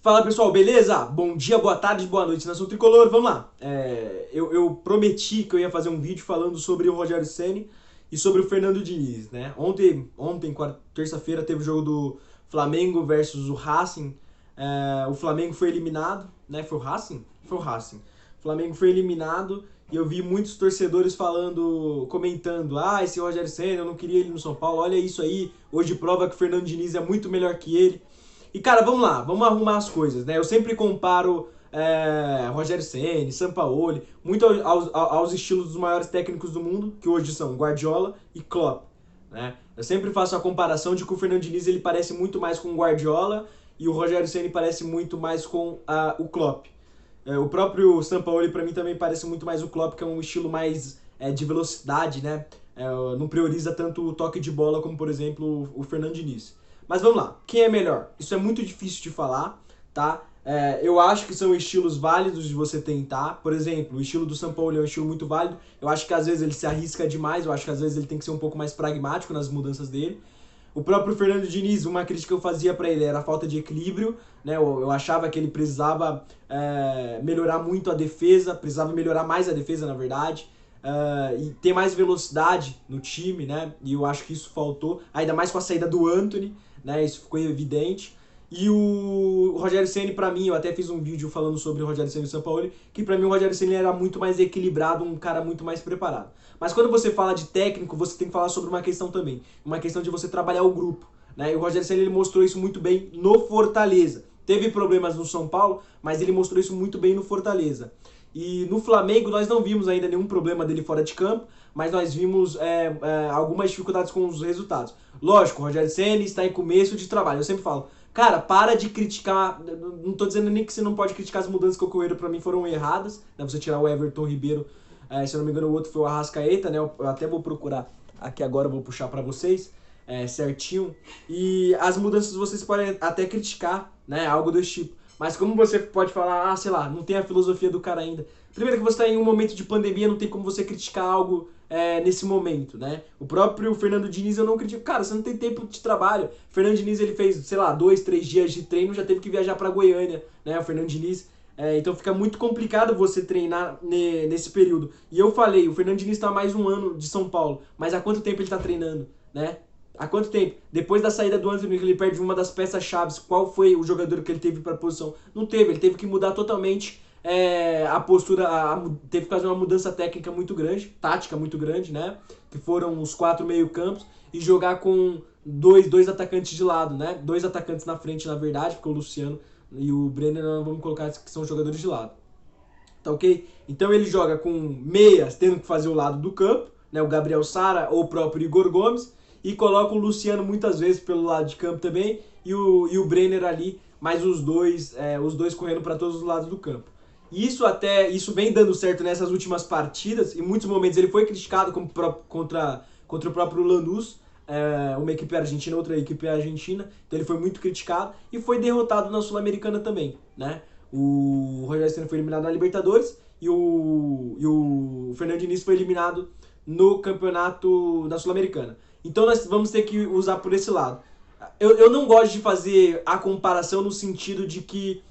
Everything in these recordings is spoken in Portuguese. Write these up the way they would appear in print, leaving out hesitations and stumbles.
Fala pessoal, beleza? Bom dia, boa tarde, boa noite, nação tricolor, vamos lá. Eu prometi que eu ia fazer um vídeo falando sobre o Rogério Ceni e sobre o Fernando Diniz, né? Ontem terça-feira, teve o jogo do Flamengo versus o Racing. O Flamengo foi eliminado, né? Foi o Racing? Foi o Racing. O Flamengo foi eliminado e eu vi muitos torcedores comentando: esse Rogério Ceni, eu não queria ele no São Paulo, olha isso aí, hoje prova que o Fernando Diniz é muito melhor que ele. E, cara, vamos lá, vamos arrumar as coisas, né? Eu sempre comparo Rogério Ceni, Sampaoli, muito aos estilos dos maiores técnicos do mundo, que hoje são Guardiola e Klopp, né? Eu sempre faço a comparação de que o Fernando Diniz ele parece muito mais com o Guardiola e o Rogério Ceni parece muito mais com o Klopp. O próprio Sampaoli, para mim, também parece muito mais o Klopp, que é um estilo mais de velocidade, né? Não prioriza tanto o toque de bola como, por exemplo, o Fernando Diniz. Mas vamos lá, quem é melhor? Isso é muito difícil de falar, tá? Eu acho que são estilos válidos de você tentar. Por exemplo, o estilo do Sampaoli é um estilo muito válido. Eu acho que às vezes ele se arrisca demais, eu acho que às vezes ele tem que ser um pouco mais pragmático nas mudanças dele. O próprio Fernando Diniz, uma crítica que eu fazia para ele era a falta de equilíbrio, né? Eu achava que ele precisava melhorar muito a defesa, precisava melhorar mais a defesa, na verdade, e ter mais velocidade no time, né? E eu acho que isso faltou, ainda mais com a saída do Antony, né? Isso ficou evidente. E o Rogério Ceni, para mim, eu até fiz um vídeo falando sobre o Rogério Ceni e o Sampaoli, que para mim o Rogério Ceni era muito mais equilibrado, um cara muito mais preparado. Mas quando você fala de técnico, você tem que falar sobre uma questão também, uma questão de você trabalhar o grupo, né? E o Rogério Ceni ele mostrou isso muito bem no Fortaleza. Teve problemas no São Paulo, mas ele mostrou isso muito bem no Fortaleza. E no Flamengo nós não vimos ainda nenhum problema dele fora de campo, mas nós vimos algumas dificuldades com os resultados. Lógico, o Rogério Ceni está em começo de trabalho. Eu sempre falo, cara, para de criticar. Não tô dizendo nem que você não pode criticar as mudanças que ocorreram, pra mim foram erradas, né? Você tirar o Everton Ribeiro, se eu não me engano o outro foi o Arrascaeta, né? Eu até vou procurar aqui agora, eu vou puxar pra vocês certinho. E as mudanças vocês podem até criticar, né? Algo desse tipo. Mas como você pode falar, sei lá, não tem a filosofia do cara ainda. Primeiro que você está em um momento de pandemia, não tem como você criticar algo nesse momento, né? O próprio Fernando Diniz eu não critico. Cara, você não tem tempo de trabalho. O Fernando Diniz, ele fez, sei lá, 2, 3 dias de treino, já teve que viajar para Goiânia, né? O Fernando Diniz. Então fica muito complicado você treinar nesse período. E eu falei, o Fernando Diniz está mais um ano de São Paulo, mas há quanto tempo ele está treinando, né? Há quanto tempo? Depois da saída do Anthony, que ele perde uma das peças chaves, qual foi o jogador que ele teve para a posição? Não teve, ele teve que mudar totalmente a postura, teve que fazer uma mudança técnica muito grande, tática muito grande, né? Que foram os 4 meio-campos e jogar com dois atacantes de lado, né? 2 atacantes na frente, na verdade, porque o Luciano e o Brenner vamos colocar que são jogadores de lado. Tá ok? Então ele joga com meias, tendo que fazer o lado do campo, né? O Gabriel Sara ou o próprio Igor Gomes, e coloca o Luciano muitas vezes pelo lado de campo também, e o Brenner ali, mais os dois correndo para todos os lados do campo. E isso vem dando certo nessas últimas partidas. Em muitos momentos ele foi criticado contra o próprio Lanús, uma equipe argentina, outra equipe argentina. Então ele foi muito criticado e foi derrotado na Sul-Americana também, né? O Rogério Ceni foi eliminado na Libertadores e o Fernando Diniz foi eliminado no campeonato da Sul-Americana. Então nós vamos ter que usar por esse lado. Eu não gosto de fazer a comparação no sentido de que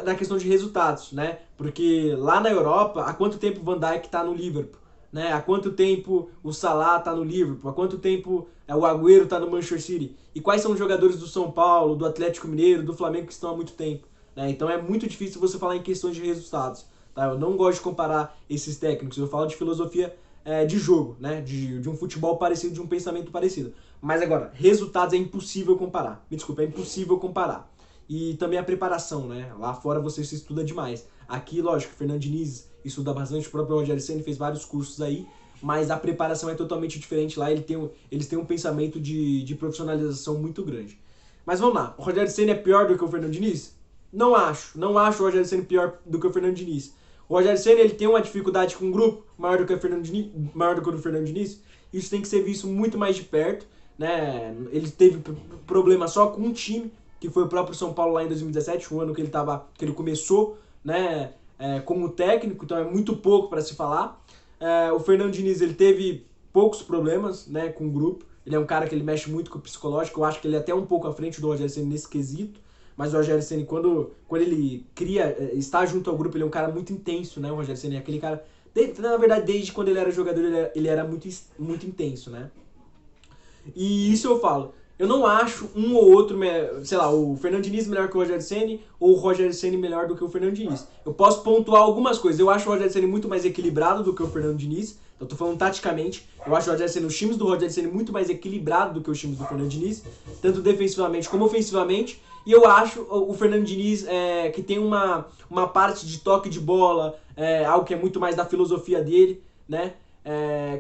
na questão de resultados, né? Porque lá na Europa, há quanto tempo o Van Dijk tá no Liverpool? Né? Há quanto tempo o Salah tá no Liverpool? Há quanto tempo o Agüero tá no Manchester City? E quais são os jogadores do São Paulo, do Atlético Mineiro, do Flamengo que estão há muito tempo? Né? Então é muito difícil você falar em questões de resultados. Tá? Eu não gosto de comparar esses técnicos, eu falo de filosofia de jogo, né? De um futebol parecido, de um pensamento parecido. Mas agora, resultados é impossível comparar. Me desculpa, é impossível comparar. E também a preparação, né? Lá fora você se estuda demais. Aqui, lógico, o Fernando Diniz estuda bastante, o próprio Rogério Ceni fez vários cursos aí, mas a preparação é totalmente diferente lá, eles têm um pensamento de profissionalização muito grande. Mas vamos lá, o Rogério Ceni é pior do que o Fernando Diniz? Não acho o Rogério Ceni pior do que o Fernando Diniz. O Rogério Ceni ele tem uma dificuldade com o grupo maior do que o Fernando Diniz. Isso tem que ser visto muito mais de perto, né? Ele teve problema só com um time, que foi o próprio São Paulo lá em 2017, o ano que ele começou, né, como técnico, então é muito pouco para se falar. O Fernando Diniz ele teve poucos problemas, né, com o grupo. Ele é um cara que ele mexe muito com o psicológico. Eu acho que ele é até um pouco à frente do Rogério Ceni nesse quesito. Mas o Rogério Ceni, quando ele está junto ao grupo, ele é um cara muito intenso, né? O Rogério Ceni é aquele cara, na verdade, desde quando ele era jogador, ele era muito, muito intenso, né? E isso eu falo. Eu não acho um ou outro, sei lá, o Fernando Diniz melhor que o Rogério Ceni ou o Rogério Ceni melhor do que o Fernando Diniz. Eu posso pontuar algumas coisas. Eu acho o Rogério Ceni muito mais equilibrado do que o Fernando Diniz. Eu tô falando taticamente. Eu acho o Rogério Ceni, os times do Rogério Ceni muito mais equilibrado do que os times do Fernando Diniz, tanto defensivamente como ofensivamente. E eu acho o Fernando Diniz que tem uma parte de toque de bola, algo que é muito mais da filosofia dele, né?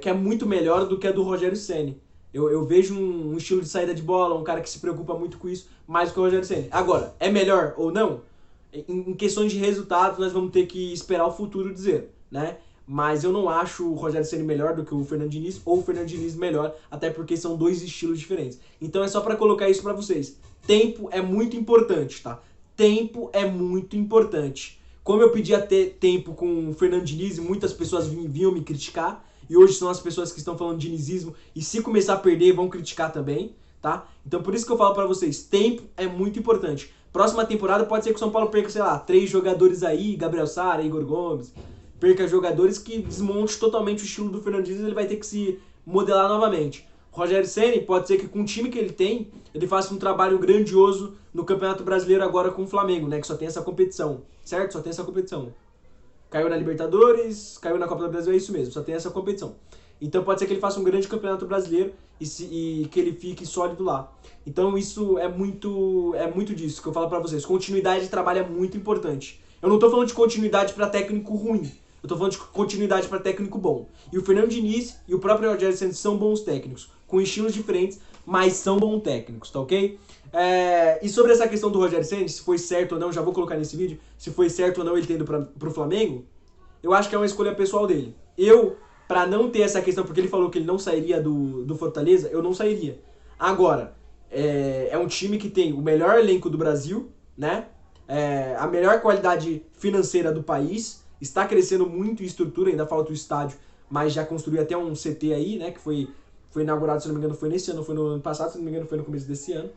Que é muito melhor do que a do Rogério Ceni. Eu vejo um estilo de saída de bola, um cara que se preocupa muito com isso, mais do que o Rogério Ceni. Agora, é melhor ou não? Em questões de resultados, nós vamos ter que esperar o futuro dizer, né? Mas eu não acho o Rogério Ceni melhor do que o Fernando Diniz, ou o Fernando Diniz melhor, até porque são dois estilos diferentes. Então é só pra colocar isso pra vocês. Tempo é muito importante, tá? Tempo é muito importante. Como eu pedia ter tempo com o Fernando Diniz e muitas pessoas vinham me criticar, e hoje são as pessoas que estão falando de dinizismo, e se começar a perder vão criticar também, tá? Então por isso que eu falo pra vocês, tempo é muito importante. Próxima temporada pode ser que o São Paulo perca, sei lá, 3 jogadores aí, Gabriel Sara, Igor Gomes, perca jogadores que desmonte totalmente o estilo do Fernando Diniz, ele vai ter que se modelar novamente. Rogério Ceni pode ser que com o time que ele tem, ele faça um trabalho grandioso no Campeonato Brasileiro agora com o Flamengo, né? Que só tem essa competição, certo? Só tem essa competição. Caiu na Libertadores, caiu na Copa do Brasil, é isso mesmo, só tem essa competição. Então pode ser que ele faça um grande Campeonato Brasileiro e que ele fique sólido lá. Então isso é muito disso que eu falo pra vocês. Continuidade de trabalho é muito importante. Eu não tô falando de continuidade pra técnico ruim. Eu tô falando de continuidade pra técnico bom. E o Fernando Diniz e o próprio Rogério Ceni são bons técnicos, com estilos diferentes, mas são bons técnicos, tá ok? E sobre essa questão do Rogério Ceni, se foi certo ou não, já vou colocar nesse vídeo, se foi certo ou não ele ter ido pro Flamengo, eu acho que é uma escolha pessoal dele. Pra não ter essa questão, porque ele falou que ele não sairia do Fortaleza, eu não sairia. Agora, é um time que tem o melhor elenco do Brasil, né? A melhor qualidade financeira do país, está crescendo muito em estrutura, ainda falta o estádio, mas já construiu até um CT aí, né? Que foi inaugurado, se não me engano, foi nesse ano, foi no ano passado, se não me engano, foi no começo desse ano.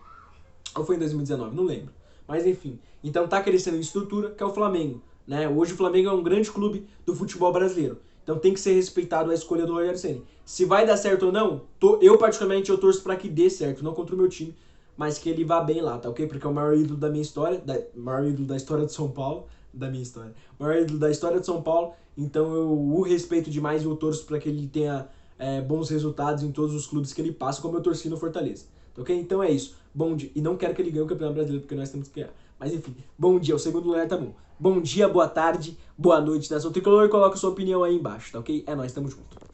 Ou foi em 2019, não lembro. Mas enfim, então tá crescendo em estrutura, que é o Flamengo, né? Hoje o Flamengo é um grande clube do futebol brasileiro. Então tem que ser respeitado a escolha do Rogério Ceni. Se vai dar certo ou não, eu particularmente eu torço pra que dê certo, não contra o meu time, mas que ele vá bem lá, tá ok? Porque é o maior ídolo da minha história, maior ídolo da história de São Paulo, da minha história, maior ídolo da história de São Paulo, então eu o respeito demais e eu torço pra que ele tenha bons resultados em todos os clubes que ele passa, como eu torci no Fortaleza, tá ok? Então é isso, bom dia, e não quero que ele ganhe o Campeonato Brasileiro, porque nós temos que ganhar, mas enfim, bom dia, o segundo lugar tá bom. Bom dia, boa tarde, boa noite, Nação Tricolor, coloca sua opinião aí embaixo, tá ok? É nóis, tamo junto.